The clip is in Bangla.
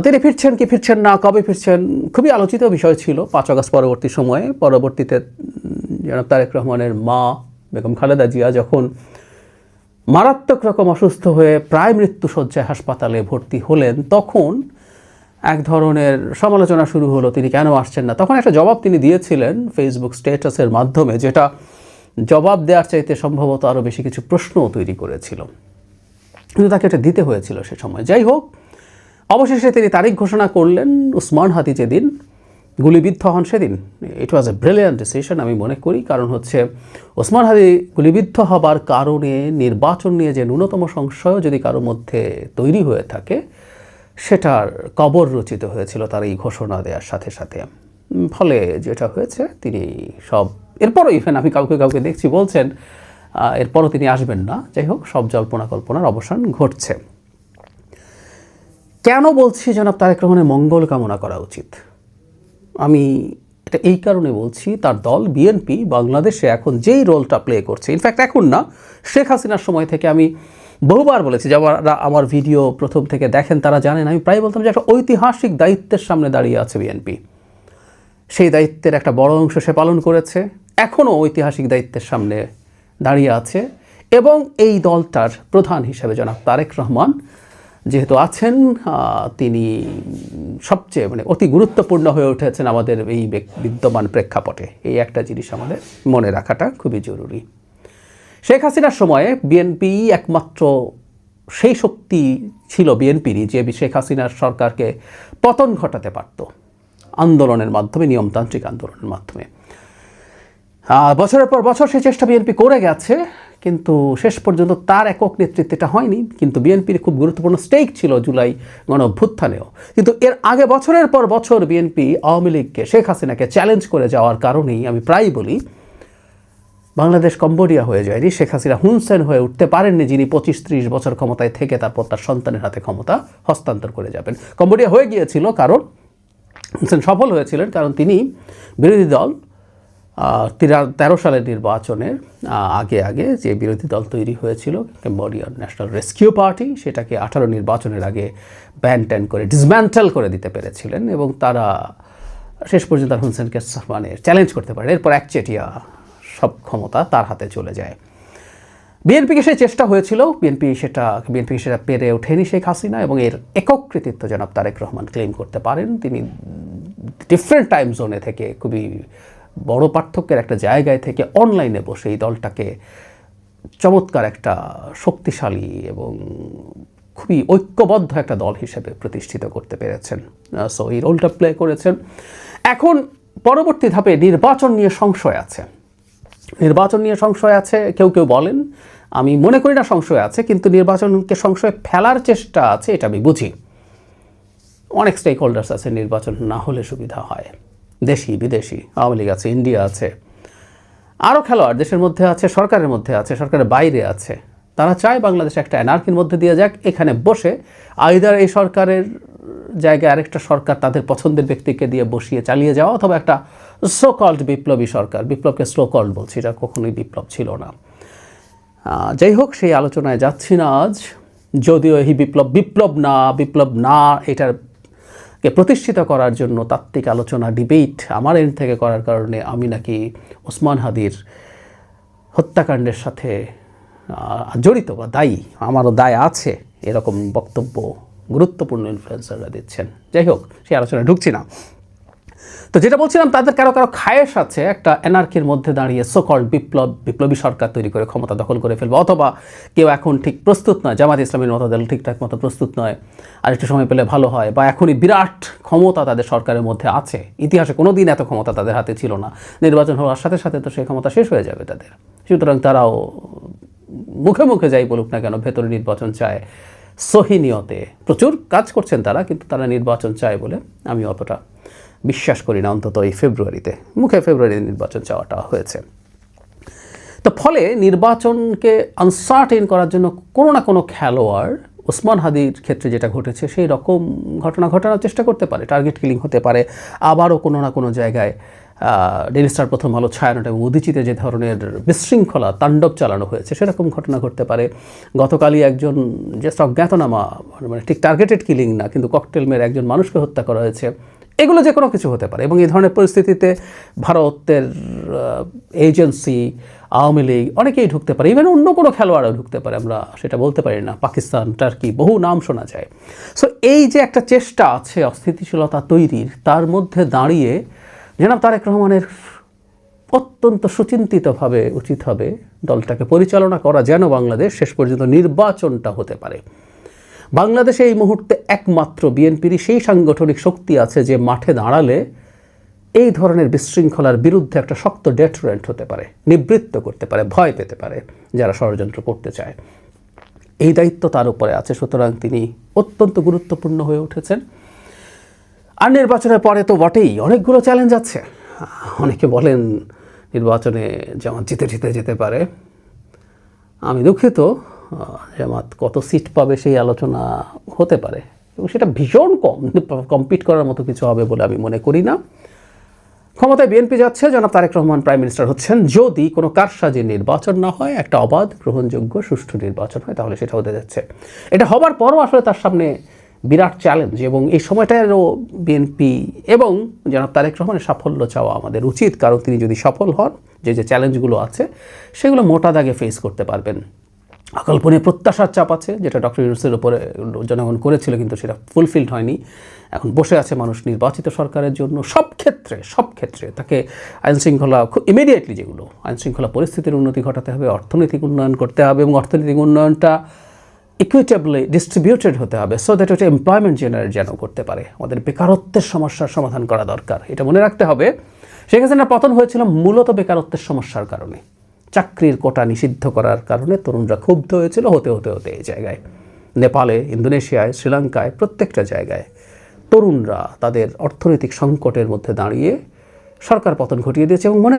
তিনি ফিরছেন কি ফিরছেন না, কবে ফিরছেন, খুবই আলোচিত বিষয় ছিল 5 আগস্ট পরবর্তী সময়ে। পরবর্তীতে জনাব তারেক রহমানের মা বেগম খালেদা জিয়া যখন মারাত্মক রকম অসুস্থ হয়ে প্রায় মৃত্যুশয্যায় হাসপাতালে ভর্তি হলেন, তখন এক ধরনের সমালোচনা শুরু হলো, তিনি কেন আসছেন না। তখন একটা জবাব তিনি দিয়েছিলেন ফেসবুক স্ট্যাটাসের মাধ্যমে, যেটা জবাব দেওয়ার চাইতে সম্ভবত আরও বেশি কিছু প্রশ্নও তৈরি করেছিল, কিন্তু তাকে এটা দিতে হয়েছিল সে সময়। যাই হোক, অবশেষে তিনি তারিখ ঘোষণা করলেন ওসমান হাদি যেদিন গুলিবিদ্ধ হন সেদিন। ইট ওয়াজ এ ব্রিলিয়ান্ট ডিসিশন আমি মনে করি, কারণ হচ্ছে ওসমান হাদি গুলিবিদ্ধ হবার কারণে নির্বাচন নিয়ে যে ন্যূনতম সংশয় যদি কারোর মধ্যে তৈরি হয়ে থাকে, সেটার কবর রচিত হয়েছিল তার এই ঘোষণা দেওয়ার সাথে সাথে। ফলে যেটা হয়েছে, তিনি সব এরপরও ইভেন আমি কাউকে কাউকে দেখছি বলছেন এরপরও তিনি আসবেন না। যাই হোক, সব জল্পনা কল্পনার অবসান ঘটছে। কেন বলছি জনাব তারেক রহমানের মঙ্গল কামনা করা উচিত? আমি এটা এই কারণে বলছি, তার দল বিএনপি বাংলাদেশে এখন যেই রোলটা প্লে করছে, ইনফ্যাক্ট এখন না, শেখ হাসিনার সময় থেকে আমি বহুবার বলেছি, যারা আমার ভিডিও প্রথম থেকে দেখেন তারা জানেন, আমি প্রায় বলতাম যে একটা ঐতিহাসিক দায়িত্বের সামনে দাঁড়িয়ে আছে বিএনপি। সেই দায়িত্বের একটা বড় অংশ সে পালন করেছে, এখনও ঐতিহাসিক দায়িত্বের সামনে দাঁড়িয়ে আছে। এবং এই দলটার প্রধান হিসেবে জনাব তারেক রহমান যেহেতু আছেন, তিনি সবচেয়ে অতি গুরুত্বপূর্ণ হয়ে উঠেছেন আমাদের এই বিদ্যমান প্রেক্ষাপটে। এই একটা জিনিস আমাদের মনে রাখাটা খুবই জরুরি। শেখ হাসিনার সময়ে বিএনপি একমাত্র সেই শক্তি ছিল বিএনপিরই যে শেখ হাসিনার সরকারকে পতন ঘটাতে পারত আন্দোলনের মাধ্যমে, নিয়মতান্ত্রিক আন্দোলনের মাধ্যমে। বছরের পর বছর সেই চেষ্টা বিএনপি করে গেছে, কিন্তু শেষ পর্যন্ত তার একক নেতৃত্বটা হয়নি। কিন্তু বিএনপির খুব গুরুত্বপূর্ণ স্টেক ছিল জুলাই গণঅভ্যুত্থানেও। কিন্তু এর আগে বছরের পর বছর বিএনপি আওয়ামী লীগকে, শেখ হাসিনাকে চ্যালেঞ্জ করে যাওয়ার কারণেই আমি প্রায়ই বলি, বাংলাদেশ কম্বোডিয়া হয়ে যায়নি। শেখ হাসিনা হুন সেন হয়ে উঠতে পারেননি, যিনি 25-30 বছর ক্ষমতায় থেকে তারপর তার সন্তানের হাতে ক্ষমতা হস্তান্তর করে যাবেন। কম্বোডিয়া হয়ে গিয়েছিল কারণ হুন সেন সফল হয়েছিলেন, কারণ তিনি বিরোধী দল 13 সালের নির্বাচনের আগে যে বিরোধী দল তৈরি হয়েছিল কম্বোডিয়ান ন্যাশনাল রেস্কিউ পার্টি, সেটাকে 18 নির্বাচনের আগে ব্যান করে ডিসম্যান্টেল করে দিতে পেরেছিলেন, এবং তারা শেষ পর্যন্ত হুন সেনকে চ্যালেঞ্জ করতে পারে। এরপর একচেটিয়া সব ক্ষমতা তার হাতে চলে যায়। বিএনপিকে সেই চেষ্টা হয়েছিল, বিএনপি সেটা পেরে ওঠেনি শেখ হাসিনা, এবং এর একক কৃতিত্ব জনাব তারেক রহমান ক্লেম করতে পারেন। তিনি ডিফারেন্ট টাইম জোনে থেকে, খুবই বড় পার্থক্যের একটা জায়গায় থেকে অনলাইনে বসে এই দলটাকে চমৎকার একটা শক্তিশালী এবং খুবই ঐক্যবদ্ধ একটা দল হিসেবে প্রতিষ্ঠিত করতে পেরেছেন। সো এই রোলটা প্লে করেছেন। এখন পরবর্তী ধাপে নির্বাচন নিয়ে সংশয় আছে। কেউ কেউ বলেন, আমি মনে করি না সংশয় আছে, কিন্তু নির্বাচনকে সংশয়ে ফেলার চেষ্টা আছে, এটা আমি বুঝি। অনেক স্টেক হোল্ডার্স আছে, নির্বাচন না হলে সুবিধা হয়, দেশি বিদেশি, আওয়ামী লীগ আছে, ইন্ডিয়া আছে, আরও খেলোয়াড় দেশের মধ্যে আছে, সরকারের মধ্যে আছে, সরকারের বাইরে আছে। তারা চায় বাংলাদেশে একটা অ্যানার্কির মধ্যে দিয়ে যাক, এখানে বসে আইদার এই সরকারের জায়গায় আরেকটা সরকার তাদের পছন্দের ব্যক্তিকে দিয়ে বসিয়ে চালিয়ে যাওয়া, অথবা একটা সো কল্ড বিপ্লবী সরকার। বিপ্লবকে স্লো কল্ড বলছি, এটা কখনোই বিপ্লব ছিল না। যাই হোক, সেই আলোচনায় যাচ্ছি না আজ। যদিও এই বিপ্লব না এটারকে প্রতিষ্ঠিত করার জন্য তাত্ত্বিক আলোচনা, ডিবেট আমার এন্ড থেকে করার কারণে আমি নাকি ওসমান হাদির হত্যাকাণ্ডের সাথে জড়িত বা দায়ী, আমারও দায় আছে, এরকম বক্তব্য গুরুত্বপূর্ণ ইনফ্লুয়েন্সাররা দিচ্ছেন। যাই হোক, সেই আলোচনায় ঢুকছি না। তো যেটা বলছিলাম, তাদের কারো খায়েশ আছে একটা এনার্কির মধ্যে দাঁড়িয়ে সোকল্ড বিপ্লবী সরকার তৈরি করে ক্ষমতা দখল করে ফেলবে, অথবা কেউ এখন ঠিক প্রস্তুত নয়, জামাত ইসলামীর মতো দল ঠিকঠাক মতো প্রস্তুত নয়, আর একটু সময় পেলে ভালো হয়, বা এখনই বিরাট ক্ষমতা তাদের সরকারের মধ্যে আছে, ইতিহাসে কোনো দিন এত ক্ষমতা তাদের হাতে ছিল না, নির্বাচন হওয়ার সাথে সাথে তো সেই ক্ষমতা শেষ হয়ে যাবে তাদের। সুতরাং তারাও মুখে মুখে যাই বলুক না কেন, ভেতরে নির্বাচন চায়, সহি নিয়তে প্রচুর কাজ করছেন তারা, কিন্তু তারা নির্বাচন চায় বলে আমি অতটা বিশ্বাস করি না, অন্তত এই ফেব্রুয়ারিতে। মুখে ফেব্রুয়ারিতে নির্বাচন চাওয়াটা হয়েছে। তো ফলে নির্বাচনকে আনসার্টেন করার জন্য কোনো না কোনো খেলোয়াড়, ওসমান হাদির ক্ষেত্রে যেটা ঘটেছে সেই রকম ঘটনা ঘটানোর চেষ্টা করতে পারে, টার্গেট কিলিং হতে পারে, আবারও কোনো না কোনো জায়গায় ডেইলি স্টার, প্রথম আলো, ছায়ানট এবং উদীচিতে যে ধরনের বিশৃঙ্খলা তাণ্ডব চালানো হয়েছে সেরকম ঘটনা ঘটতে পারে। গতকালই একজন জাস্ট অজ্ঞাতনামা, মানে ঠিক টার্গেটেড কিলিং না, কিন্তু ককটেল মেরে একজন মানুষকে হত্যা করা হয়েছে। এগুলো যে কোনো কিছু হতে পারে এবং এই ধরনের পরিস্থিতিতে ভারতের এজেন্সি, আওয়ামী লীগ অনেকেই ঢুকতে পারে, ইভেন অন্য কোনো খেলোয়াড়ও ঢুকতে পারে, আমরা সেটা বলতে পারি না। পাকিস্তান, টার্কি, বহু নাম শোনা যায়। সো এই যে একটা চেষ্টা আছে অস্থিতিশীলতা তৈরির, তার মধ্যে দাঁড়িয়ে জনাব তারেক রহমানের অত্যন্ত সুচিন্তিতভাবে উচিত হবে দলটাকে পরিচালনা করা, যেন বাংলাদেশ শেষ পর্যন্ত নির্বাচনটা হতে পারে। বাংলাদেশে এই মুহূর্তে একমাত্র বিএনপিরই সেই সাংগঠনিক শক্তি আছে যে মাঠে দাঁড়ালে এই ধরনের বিশৃঙ্খলার বিরুদ্ধে একটা শক্ত ডেটারেন্ট হতে পারে, নিবৃত্ত করতে পারে, ভয় পেতে পারে যারা ষড়যন্ত্র করতে চায়। এই দায়িত্ব তার উপরে আছে, সুতরাং তিনি অত্যন্ত গুরুত্বপূর্ণ হয়ে উঠেছেন। আর নির্বাচনের পরে তো বটেই অনেকগুলো চ্যালেঞ্জ আছে। অনেকে বলেন নির্বাচনে জামাত যেতে পারে। আমি দুঃখিত, জামাত কত সিট পাবে সেই আলোচনা হতে পারে এবং সেটা ভীষণ কম, কম্পিট করার মতো কিছু হবে বলে আমি মনে করি না। ক্ষমতায় বিএনপি যাচ্ছে, জনাব তারেক রহমান প্রাইম মিনিস্টার হচ্ছেন। যদি কোনো কারসাজি নির্বাচন না হয়, একটা অবাধ, গ্রহণযোগ্য, সুষ্ঠু নির্বাচন হয়, তাহলে সেটা হতে যাচ্ছে। এটা হবার পরও আসলে তার সামনে বিরাট চ্যালেঞ্জ এবং এই সময়টারও বিএনপি এবং জনাব তারেক রহমানের সাফল্য চাওয়া আমাদের উচিত, কারণ তিনি যদি সফল হন, যে চ্যালেঞ্জগুলো আছে সেগুলো মোটা দাগে ফেস করতে পারবেন। অকল্পনীয় প্রত্যাশার চাপ আছে, যেটা ডক্টর ইউনূসের উপরে জনগণ করেছিল, কিন্তু সেটা ফুলফিলড হয়নি। এখন বসে আছে মানুষ নির্বাচিত সরকারের জন্য। সব ক্ষেত্রে তাকে আইনশৃঙ্খলা, ইমিডিয়েটলি যেগুলো আইনশৃঙ্খলা পরিস্থিতির উন্নতি ঘটাতে হবে, অর্থনৈতিক উন্নয়ন করতে হবে এবং অর্থনৈতিক উন্নয়নটা ইকুইটেবলি ডিস্ট্রিবিউটেড হতে হবে, সো দ্যাট ওটা এমপ্লয়মেন্ট জেনারেট যেন করতে পারে। আমাদের বেকারত্বের সমস্যার সমাধান করা দরকার, এটা মনে রাখতে হবে। শেখ হাসিনার পতন হয়েছিল মূলত বেকারত্বের সমস্যার কারণে, চাকরির কোটা নিষিদ্ধ করার কারণে তরুণরা ক্ষুব্ধ হয়েছিল। হতে এই জায়গায়, নেপালে, ইন্দোনেশিয়ায়, শ্রীলঙ্কায়, প্রত্যেকটা জায়গায় তরুণরা তাদের অর্থনৈতিক সংকটের মধ্যে দাঁড়িয়ে সরকার পতন ঘটিয়ে দিয়েছে এবং মনে